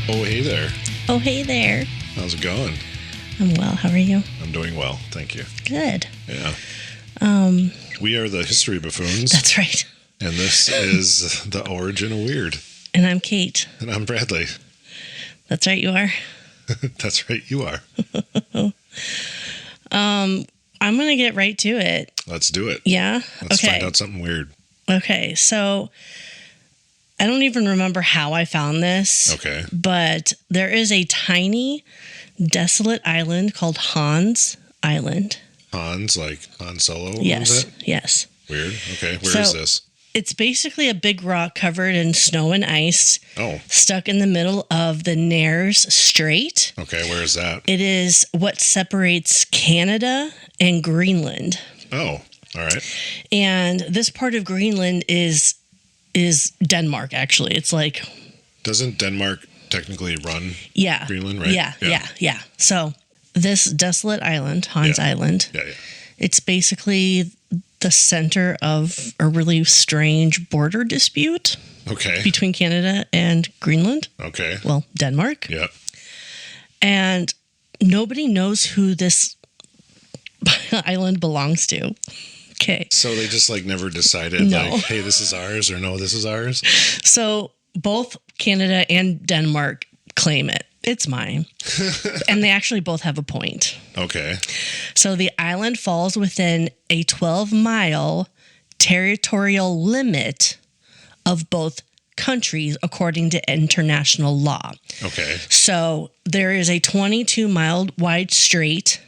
Oh, hey there. Oh, hey there. How's it going? I'm well. How are you? I'm doing well, thank you. Good. Yeah. We are the History Buffoons. That's right. And this is The Origin of Weird. And I'm Kate. And I'm Bradley. That's right, you are. That's right, you are. I'm going to get right to it. Let's do it. Yeah? Let's find out something weird. Okay, so I don't even remember how I found this. Okay. But there is a tiny, desolate island called Hans Island. Hans, like Han Solo? Yes, yes. Weird. Okay, where is this? It's basically a big rock covered in snow and ice. Oh. Stuck in the middle of the Nares Strait. Okay, where is that? It is what separates Canada and Greenland. Oh, all right. And this part of Greenland is Denmark, actually. It's like... Doesn't Denmark technically run Greenland, right? Yeah. So this desolate island, Hans Island, it's basically the center of a really strange border dispute. Okay. Between Canada and Greenland. Okay. Well, Denmark. Yeah. And nobody knows who this island belongs to. Okay. So they just like never decided like, hey, this is ours, or no, this is ours? So both Canada and Denmark claim it. It's mine. And they actually both have a point. Okay. So the island falls within a 12-mile territorial limit of both countries according to international law. Okay. So there is a 22-mile wide strait.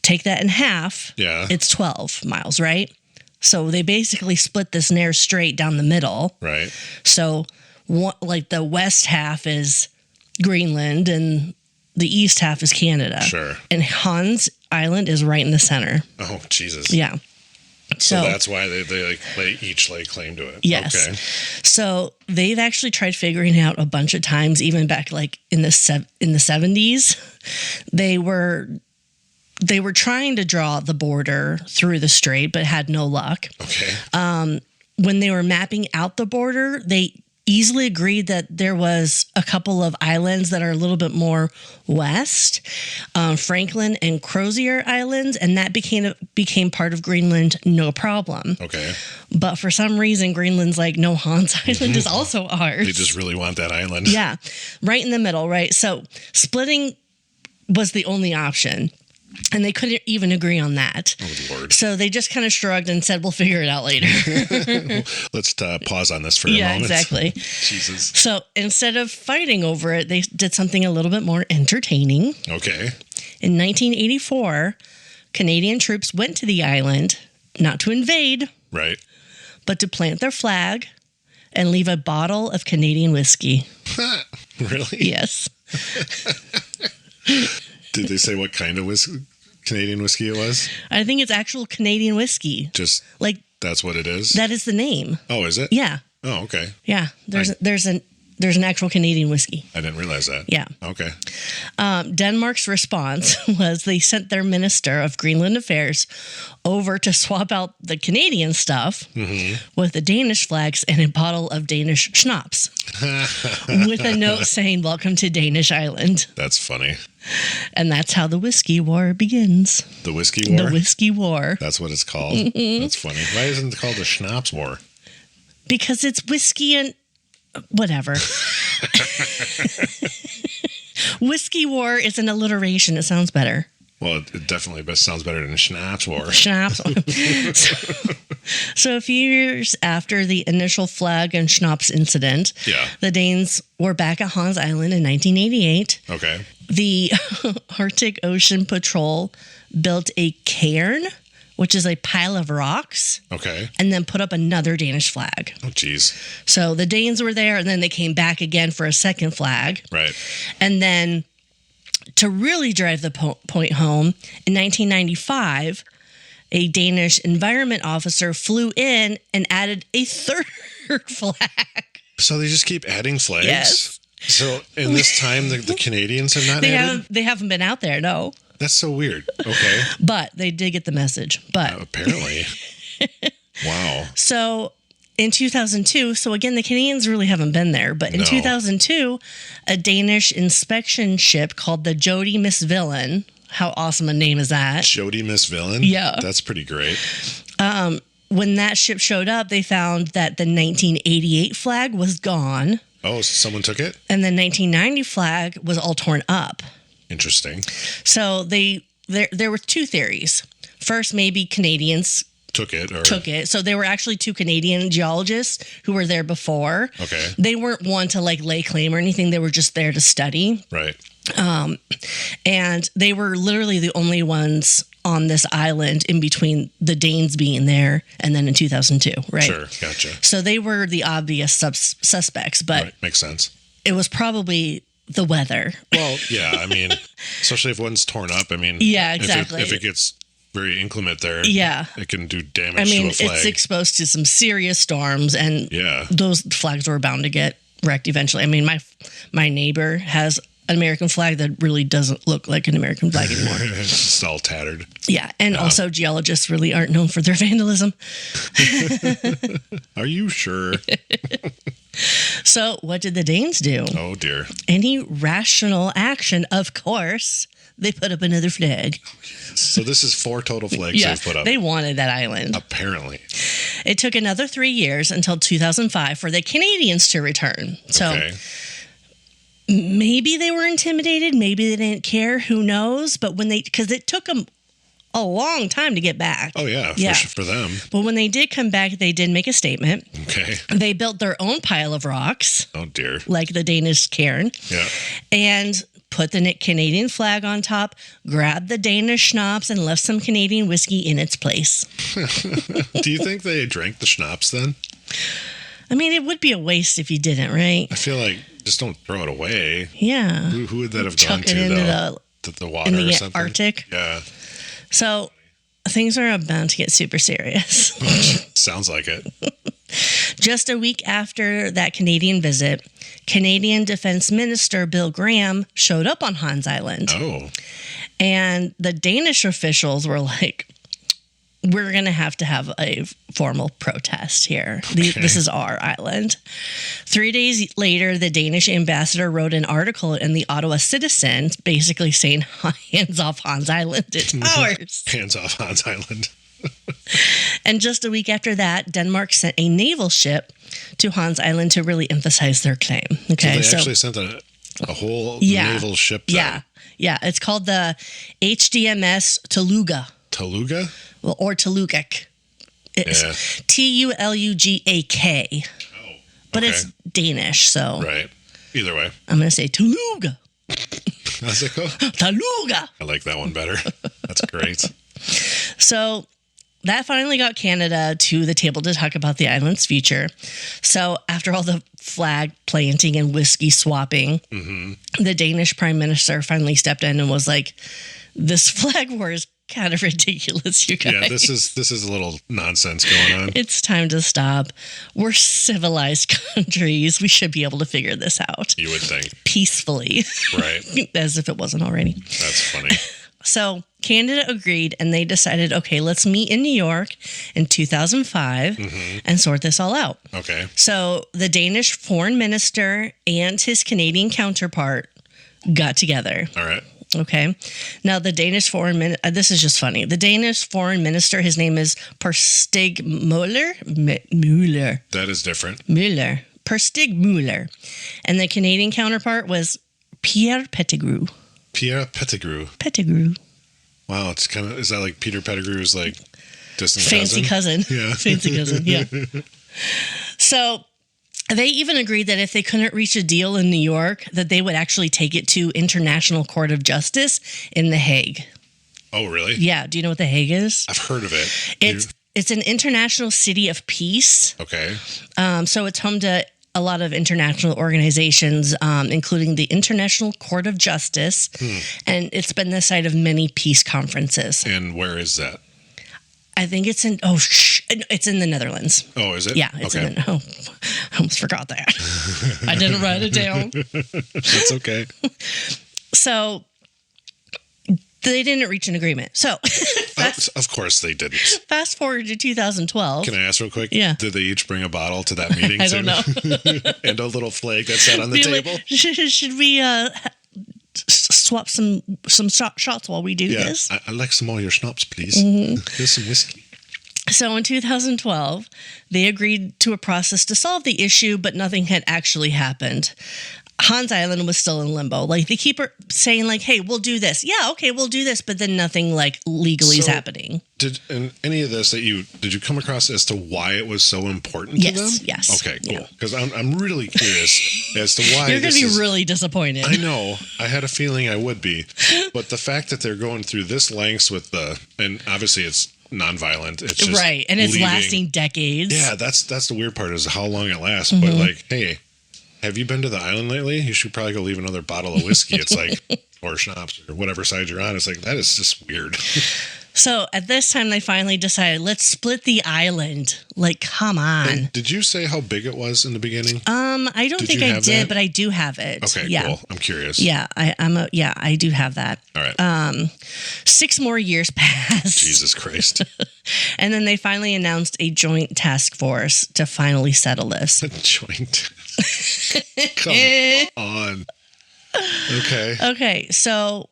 Take that in half. Yeah. It's 12 miles, right? So they basically split this Nares Strait down the middle. Right. So like the west half is Greenland and the east half is Canada. Sure. And Hans Island is right in the center. Oh, Jesus. Yeah. So that's why they each lay claim to it. Yes. Okay. So they've actually tried figuring out a bunch of times, even back like in the 70s. They were trying to draw the border through the strait, but had no luck. Okay. When they were mapping out the border, they easily agreed that there was a couple of islands that are a little bit more west, Franklin and Crozier Islands, and that became part of Greenland, no problem. Okay. But for some reason, Greenland's like, no, Hans Island is also ours. They just really want that island. Yeah, right in the middle, right? So splitting was the only option. And they couldn't even agree on that. Oh, Lord. So they just kind of shrugged and said, we'll figure it out later. Let's pause on this for a moment. Yeah, exactly. Jesus. So instead of fighting over it, they did something a little bit more entertaining. Okay. In 1984, Canadian troops went to the island, not to invade. Right. But to plant their flag and leave a bottle of Canadian whiskey. Really? Yes. Did they say what kind of Canadian whiskey it was? I think it's actual Canadian whiskey. Just like that's what it is? That is the name. Oh, is it? Yeah. Oh, okay. Yeah. There's an actual Canadian whiskey. I didn't realize that. Yeah. Okay. Denmark's response was they sent their Minister of Greenland Affairs over to swap out the Canadian stuff with the Danish flags and a bottle of Danish schnapps with a note saying, "Welcome to Danish Island." That's funny. And that's how the whiskey war begins. The whiskey war? The whiskey war. That's what it's called? Mm-hmm. That's funny. Why isn't it called the schnapps war? Because it's whiskey and... whatever. Whiskey war is an alliteration. It sounds better. Well, it definitely sounds better than schnapps war. Schnapps. So a few years after the initial flag and schnapps incident, the Danes were back at Hans Island in 1988. Okay. The Arctic Ocean Patrol built a cairn, which is a pile of rocks. Okay. And then put up another Danish flag. Oh, geez. So the Danes were there, and then they came back again for a second flag. Right. And then to really drive the point home, in 1995, a Danish environment officer flew in and added a third flag. So they just keep adding flags? Yes. So in this time, the Canadians have not added? They haven't been out there, no. That's so weird. Okay. But they did get the message. But apparently. Wow. So in 2002, so again, the Canadians really haven't been there, but in 2002, a Danish inspection ship called the Jody Miss Villain. How awesome a name is that? Jody Miss Villain? Yeah. That's pretty great. When that ship showed up, they found that the 1988 flag was gone. Oh, so someone took it? And the 1990 flag was all torn up. Interesting. So there were two theories. First, maybe Canadians took it. So there were actually two Canadian geologists who were there before. Okay. They weren't one to like lay claim or anything. They were just there to study. Right. And they were literally the only ones on this island in between the Danes being there and then in 2002, right? Sure, gotcha. So they were the obvious suspects, but right. Makes sense. It was probably the weather. Well, yeah, I mean, especially if one's torn up. I mean, yeah, exactly. If it gets very inclement there, yeah, it can do damage to a flag. It's exposed to some serious storms, and those flags were bound to get wrecked eventually. I mean, my neighbor has an American flag that really doesn't look like an American flag anymore. It's all tattered. Yeah, and also geologists really aren't known for their vandalism. Are you sure? So what did the Danes do? Oh, dear. Any rational action, of course. They put up another flag. So this is 4 total flags they've put up. They wanted that island. Apparently. It took another 3 years until 2005 for the Canadians to return. So maybe they were intimidated. Maybe they didn't care. Who knows? But because it took them a long time to get back. Oh, yeah. For them. But when they did come back, they did make a statement. Okay. They built their own pile of rocks. Oh, dear. Like the Danish cairn. Yeah. And put the Canadian flag on top, grabbed the Danish schnapps, and left some Canadian whiskey in its place. Do you think they drank the schnapps then? I mean, it would be a waste if you didn't, right? I feel like just don't throw it away. Yeah. Who would that have gone to, the water in the or something? Arctic? Yeah. So things are about to get super serious. Sounds like it. Just a week after that Canadian visit, Canadian Defense Minister Bill Graham showed up on Hans Island. Oh. And the Danish officials were like, we're going to have a formal protest here. Okay. This is our island. 3 days later, the Danish ambassador wrote an article in the Ottawa Citizen basically saying, hands off Hans Island, it's ours. Hands off Hans Island. And just a week after that, Denmark sent a naval ship to Hans Island to really emphasize their claim. Okay, so they actually sent a whole naval ship there. Yeah. It's called the HDMS Toluga. Toluga? Well, or Telugak. It's Tulugak. Oh, but it's Danish, so. Right. Either way. I'm going to say Toluga. How's it go? Toluga. I like that one better. That's great. So that finally got Canada to the table to talk about the island's future. So after all the flag planting and whiskey swapping, the Danish prime minister finally stepped in and was like, this flag war is kind of ridiculous, you guys. Yeah, this is a little nonsense going on. It's time to stop. We're civilized countries. We should be able to figure this out. You would think. Peacefully. Right. As if it wasn't already. That's funny. So Canada agreed, and they decided, okay, let's meet in New York in 2005 and sort this all out. Okay. So the Danish foreign minister and his Canadian counterpart got together. All right. Okay. Now, the Danish foreign minister, this is just funny. The Danish foreign minister, his name is Per Stig Møller. Møller. That is different. Møller. Per Stig Møller. And the Canadian counterpart was Pierre Pettigrew. Pierre Pettigrew. Pettigrew. Wow, it's kind of, is that like Peter Pettigrew's like distant fancy cousin? Yeah. Fancy cousin, yeah. So they even agreed that if they couldn't reach a deal in New York, that they would actually take it to International Court of Justice in The Hague. Oh, really? Yeah. Do you know what The Hague is? I've heard of it. It's an international city of peace. Okay. So it's home to a lot of international organizations, including the International Court of Justice. And it's been the site of many peace conferences. And where is that? I think it's in, it's in the Netherlands. Oh, is it? Yeah, it's in I almost forgot that. I didn't write it down. That's okay. So They didn't reach an agreement. So, of course they didn't. fast forward to 2012. Can I ask real quick? Yeah. Did they each bring a bottle to that meeting? I don't know. And a little flag that sat on the table? Should we swap some shots while we do this? I'd like some more of your schnapps, please. Here's some whiskey. So in 2012, they agreed to a process to solve the issue, but nothing had actually happened. Hans Island was still in limbo. Like, they keep saying, like, hey, we'll do this. Yeah, okay, we'll do this. But then nothing, like, legally is happening. Did any of this did you come across as to why it was so important to them? Yes. Okay, cool. Because I'm really curious as to why. You're going to be really disappointed. I know. I had a feeling I would be. But the fact that they're going through this lengths with and obviously it's nonviolent. It's just right. And it's lasting decades. Yeah, that's the weird part is how long it lasts. But like, hey, have you been to the island lately? You should probably go leave another bottle of whiskey. It's like, or schnapps or whatever side you're on. It's like, that is just weird. So at this time, they finally decided, let's split the island. Like, come on. And did you say how big it was in the beginning? I don't think I did, but I do have it. Okay, cool. I'm curious. Yeah, I do have that. All right. 6 more years passed. Jesus Christ. And then they finally announced a joint task force to finally settle this. A joint. Come on. Okay. Okay, so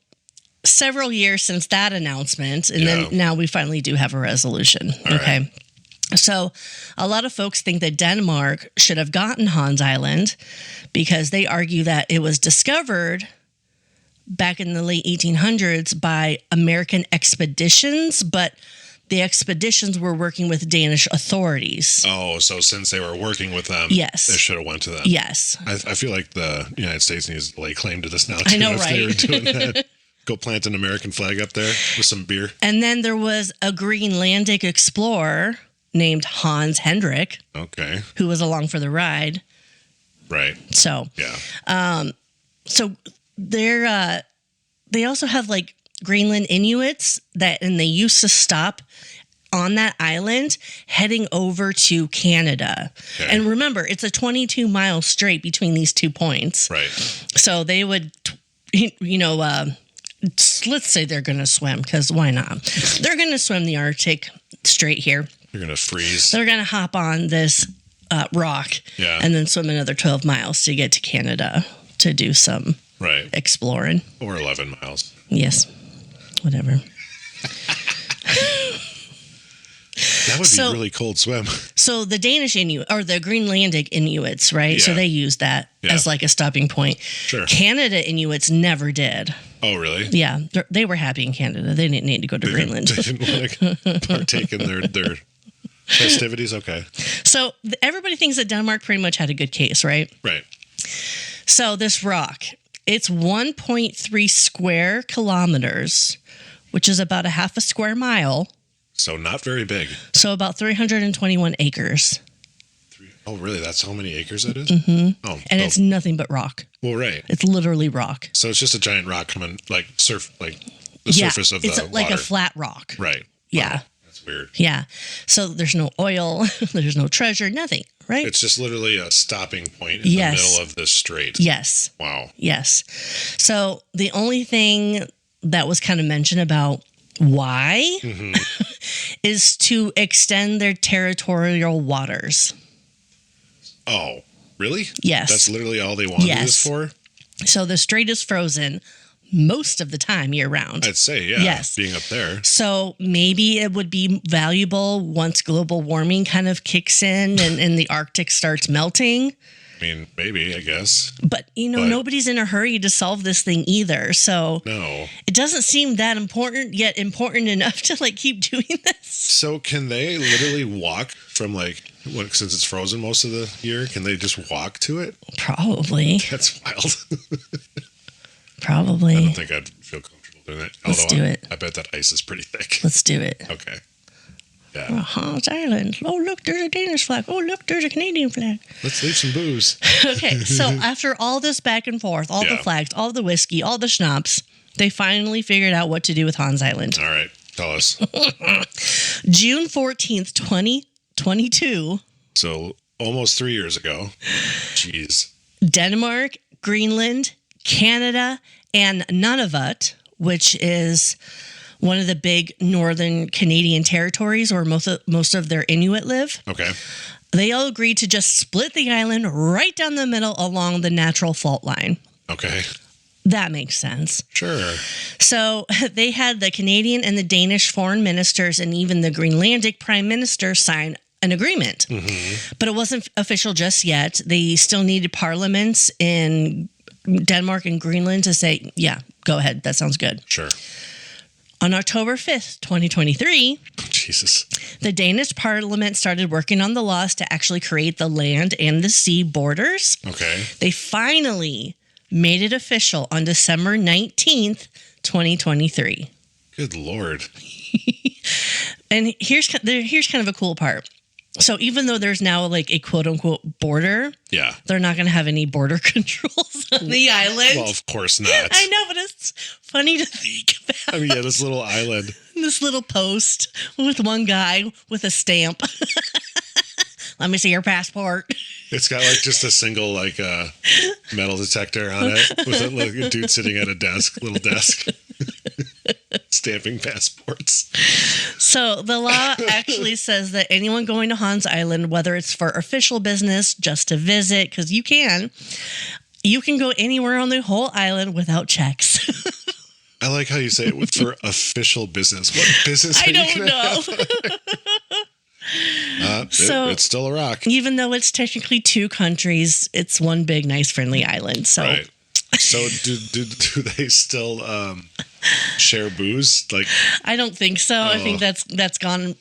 several years since that announcement, and then now we finally do have a resolution. All okay. Right. So a lot of folks think that Denmark should have gotten Hans Island because they argue that it was discovered back in the late 1800s by American expeditions, but the expeditions were working with Danish authorities. Oh, so since they were working with them, yes, it should have went to them. Yes. I feel like the United States needs to lay claim to this now, too. I know, if right? They were doing that. Go plant an American flag up there with some beer. And then there was a Greenlandic explorer named Hans Hendrik. Okay. Who was along for the ride. Right. So. Yeah. So they also have like Greenland Inuits and they used to stop on that island heading over to Canada. Okay. And remember, it's a 22-mile strait between these 2 points. Right. So they would, let's say they're going to swim, because why not? They're going to swim the Arctic Strait here. You're going to freeze. They're going to hop on this rock and then swim another 12 miles to get to Canada to do some exploring. Or 11 miles. Yes. Whatever. That would be a really cold swim. So the Danish Inuit, or the Greenlandic Inuits, right? Yeah. So they used that as like a stopping point. Sure. Canada Inuits never did. Oh, really? Yeah. They were happy in Canada. They didn't need to go to Greenland. They didn't want to partake in their festivities? Okay. So everybody thinks that Denmark pretty much had a good case, right? Right. So this rock, it's 1.3 square kilometers, which is about a half a square mile. So not very big. So about 321 acres. Oh, really? That's how many acres that is? Mm-hmm. Oh, and it's nothing but rock. Well, right. It's literally rock. So it's just a giant rock coming, like the surface of the water. It's like a flat rock. Right. Yeah. Wow. That's weird. Yeah. So there's no oil, there's no treasure, nothing, right? It's just literally a stopping point in the middle of this strait. Yes. Wow. Yes. So the only thing that was kind of mentioned about why is to extend their territorial waters. Oh, really? Yes. That's literally all they wanted this for? So the strait is frozen most of the time year round. I'd say, yeah. Yes. Being up there. So maybe it would be valuable once global warming kind of kicks in and the Arctic starts melting. I mean, maybe, I guess. But, nobody's in a hurry to solve this thing either. So no, it doesn't seem that important, yet important enough to keep doing this. So can they literally walk from since it's frozen most of the year, can they just walk to it? Probably. That's wild. Probably. I don't think I'd feel comfortable doing it. Let's do it. I bet that ice is pretty thick. Let's do it. Okay. Yeah. Hans Island. Oh, look, there's a Danish flag. Oh, look, there's a Canadian flag. Let's leave some booze. Okay, so after all this back and forth, all the flags, all the whiskey, all the schnapps, they finally figured out what to do with Hans Island. All right, tell us. June 14th, 2022. So almost 3 years ago. Jeez. Denmark, Greenland, Canada, and Nunavut, which is one of the big northern Canadian territories where most of their Inuit live. Okay. They all agreed to just split the island right down the middle along the natural fault line. Okay. That makes sense. Sure. So they had the Canadian and the Danish foreign ministers and even the Greenlandic prime minister sign an agreement. Mm-hmm. But it wasn't official just yet. They still needed parliaments in Denmark and Greenland to say, yeah, go ahead. That sounds good. Sure. On October 5th, 2023, Jesus. the Danish parliament started working on the laws to actually create the land and the sea borders. Okay. They finally made it official on December 19th, 2023. Good Lord. And here's kind of a cool part. So even though there's now like a quote unquote border, Yeah. they're not going to have any border controls on the island. Well, of course not. I know, but it's funny to think about. I mean, yeah, this little island. This little post with one guy with a stamp. Let me see your passport. It's got like just a single like metal detector on it with a dude sitting at a little desk, stamping passports. So the law actually says that anyone going to Hans Island, whether it's for official business, just to visit, because you can go anywhere on the whole island without checks. I like how you say it for official business. What business? I don't know. It's still a rock. Even though it's technically two countries, it's one big, nice, friendly island. So, right. So do they still share booze? Like, I don't think so. I think that's gone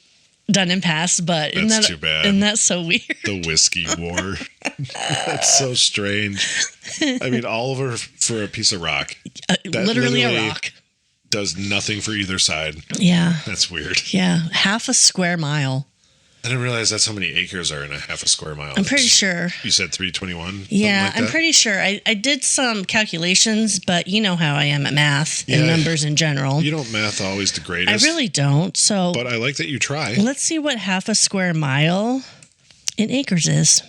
done and past. But that's too bad. And that's so weird. The whiskey war. That's so strange. I mean, all over for a piece of rock. Literally a rock. Does nothing for either side. Yeah. That's weird. Yeah. Half a square mile. I didn't realize that's how many acres are in a half a square mile. I'm pretty sure. You said 321? Yeah, I'm pretty sure. I did some calculations, but you know how I am at math and numbers in general. You don't math always the greatest. I really don't. So, but I like that you try. Let's see what half a square mile in acres is.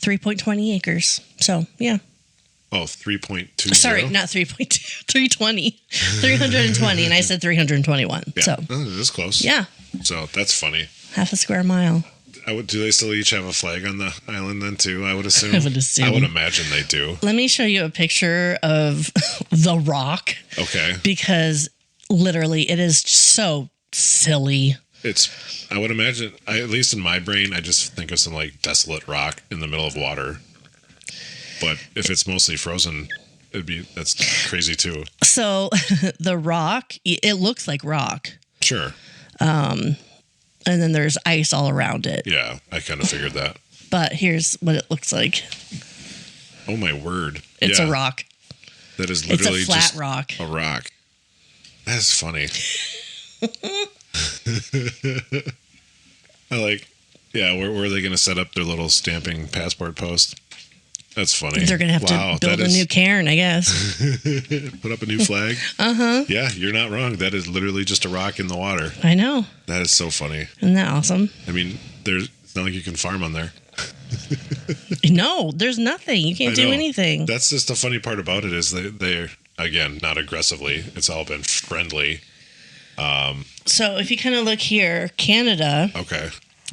3.20 acres. So, yeah. Oh, 3.20. Sorry, not 3.2. 320. 320, and I said 321. Yeah, so it is close. Yeah. So that's funny. Half a square mile. Do they still each have a flag on the island then too? I would assume. I would imagine they do. Let me show you a picture of the rock. Okay. Because literally it is so silly. I would imagine, at least in my brain, I just think of some like desolate rock in the middle of water. But if it's mostly frozen, that's crazy too. So the rock, it looks like rock. Sure. And then there's ice all around it. Yeah, I kind of figured that. But here's what it looks like. Oh my word! It's a rock. That is literally it's a flat just rock. A rock. That's funny. I like. Yeah, where are they going to set up their little stamping passport post? That's funny. They're going to have to build a new cairn, I guess. Put up a new flag. Uh-huh. Yeah, you're not wrong. That is literally just a rock in the water. I know. That is so funny. Isn't that awesome? I mean, it's not like you can farm on there. No, there's nothing. You can't do anything. That's just the funny part about it is they're, again, not aggressively. It's all been friendly. So if you kind of look here, Canada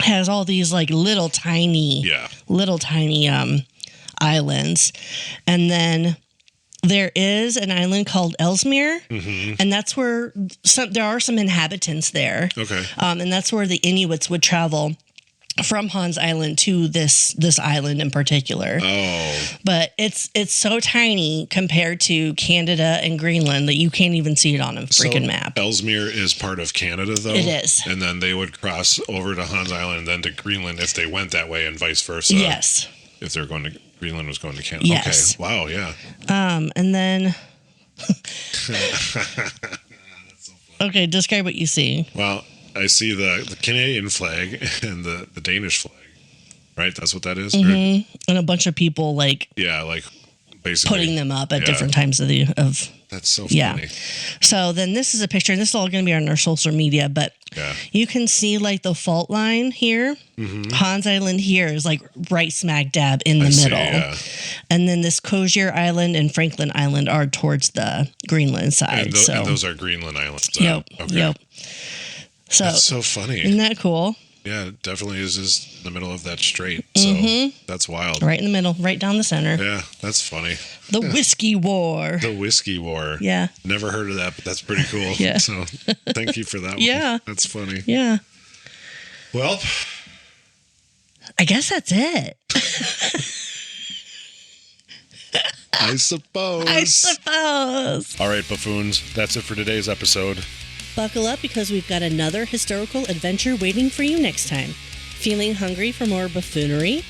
has all these like little tiny islands. And then there is an island called Ellesmere, and that's where there are some inhabitants there. Okay. And that's where the Inuits would travel from Hans Island to this island in particular. Oh. But it's so tiny compared to Canada and Greenland that you can't even see it on a freaking map. Ellesmere is part of Canada, though? It is. And then they would cross over to Hans Island and then to Greenland if they went that way and vice versa. Yes. If they're going to Greenland was going to Canada. Yes. Okay. Wow, yeah. And then okay, describe what you see. Well, I see the Canadian flag and the Danish flag. Right? That's what that is? Mm-hmm. And a bunch of people like basically putting them up at different times of That's so funny. Yeah. So then this is a picture, and this is all going to be on our social media, but you can see like the fault line here. Hans Island here is like right smack dab in the middle. And then this Crozier Island and Franklin Island are towards the Greenland side. And those are Greenland Islands. Yep. So that's so funny. Isn't that cool? Yeah, it definitely is just in the middle of that strait. So that's wild. Right in the middle, right down the center. Yeah, that's funny. The Whiskey War. The Whiskey War. Yeah. Never heard of that, but that's pretty cool. Yeah. So thank you for that one. Yeah. That's funny. Yeah. Well, I guess that's it. I suppose. All right, buffoons, that's it for today's episode. Buckle up because we've got another historical adventure waiting for you next time. Feeling hungry for more buffoonery?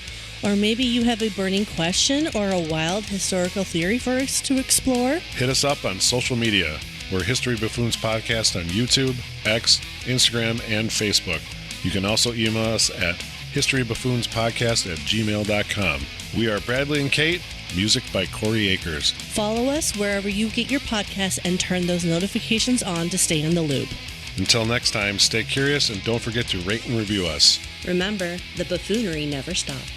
Or maybe you have a burning question or a wild historical theory for us to explore? Hit us up on social media. We're History Buffoons Podcast on YouTube, X, Instagram, and Facebook. You can also email us at historybuffoonspodcast@gmail.com. We are Bradley and Kate. Music by Corey Akers. Follow us wherever you get your podcasts and turn those notifications on to stay in the loop. Until next time, stay curious and don't forget to rate and review us. Remember, the buffoonery never stops.